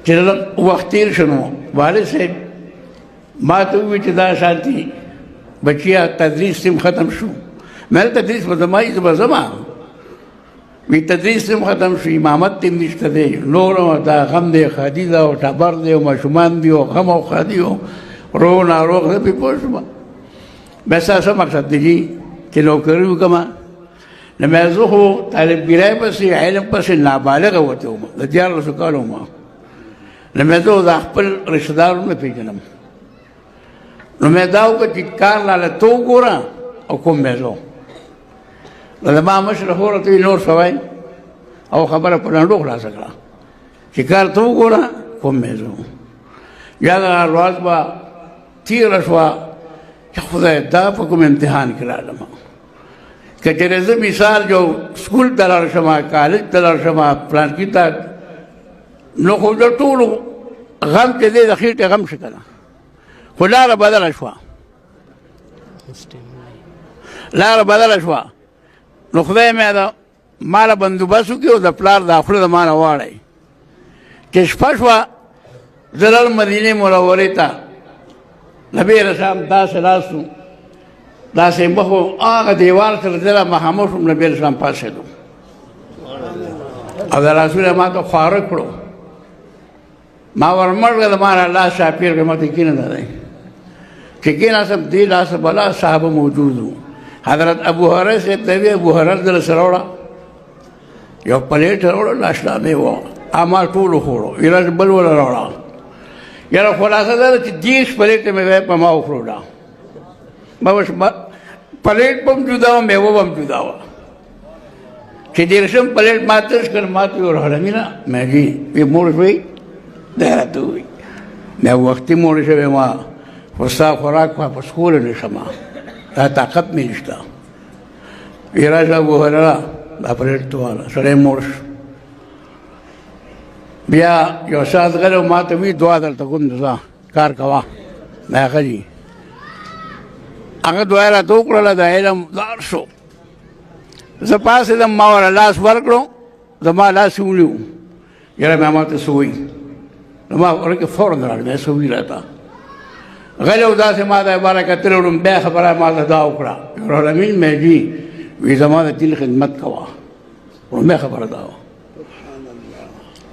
چې وخت تېر شو نو والد صاحب ما ته وویل چې دا شانتي بچیا تدریس هم ختم شو. مې تدریس به زما یې زه به ځم وی تدریس هم ختم شو، امامت هم نشته دی، نور دا غم دی، ښادي ده او ټبر دی او ماشومان دي او غم او ښادي او روغ ناروغ زه پرې پوه شوم. بیا ستا څه مقصد دی جي چې نوکري وکړم؟ نو مې زه خو طالبګرۍ پسې علم پسې نابالغه وتې وم، د 14 کالو وم. نو مې زه د خپل رشته دار نه پېژنم. نو مې دا وکړه چې کار لاله ته وګوره او کوم مې زه زما مشر خور ته نور سوای او خبره په لنډو خلاصه کړه چې کار ته وګوره کوم مې زه یا دا ورځ به تېره شوه چې خدای دا په کوم امتحان کې رالم. که چېرې زه مثال جو سکول ته لاړ شم، کالج ته لاړ شم، پلانکي ته، نو خو د ټولو غم چې دی د خېټې غم شي که نه، خو لاره بدله شوه، لاره بدله شوه. نو خدای مې دا ماله بندوبست وکړي او د پلار دا خوله د ما نه واړی چې شپه شوه زه لاړم مدینې منورې ته. نبي رسام داسې ناست و، داسې مخ و هغه دیوال سره زه مخامخ شوم، نبي رسام پاڅېدو او د لاسونه ما ته خواره کړو. ما ورمړ کړه، د ما نه لاس چاپېر کړه، ما ته کېنه دی چې کېناستم دې لاسه بلا صحابه موجود وو. حضرت ابو هريره صاحب ته وی ابو هريره دله سره وړه یو پلیټ راوړه ناشتامې وه، ما ټولو خوړو، ویله بل وله راوړه. یاره خلاصه دا ده چې 10 پلیټ مې په ما وخوړه، پلیټ به هم جدا وه، میوه به هم جدا وه. چې 10 پلیټ ما ترش کړ، ما ته ویل هلمینه مې جي وی موړ شوې؟ دی راته ووایي مې وختي موړ شوې ما، خو ستا خوراک واپس کولی نه شم، دا طاقت مې نشته. وی راشه ابو هريره دا پلیټ ته واله، سړی موړ شو. بیا یو ساعت غلی و، ما ته وی دعا درته کوم ځه کار کوه. مې ښه جي هغه دعا یې راته وکړله، د علم لاړ شو. زه پاڅېدم، ما ورله لاس ورکړو، زما لاس یې ونیو. یاره مې ما ته څه وایي؟ نو ما ورکې فورن راغله، مې څه وایي راته؟ غلی و داسې ما ته باره کتلی وړم. بیا خبره ما ته دا وکړه، رحمالمین مې جي وی زما د دین خدمت کوه. وړومبۍ خبره دا وه.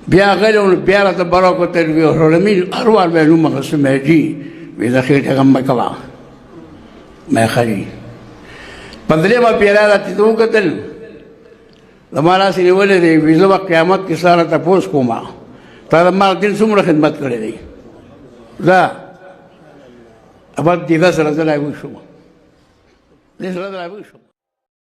بیا غلی و، بیا راته بره وکتل، وی رحمالمین هر وار به یې نوم اخیسته، مې جي وی د خېټې غم مه کوه. مې ښه جي په درېیمه پیره راته ته وکتل، زما لاس یې نیولی دی، وی زه به قیامت کې ستا نه تپوس کوم تا د ما دین څومره خدمت کړی دی. ځه ابد دې سره زه لا وښوم، دې سره زه لا وښوم.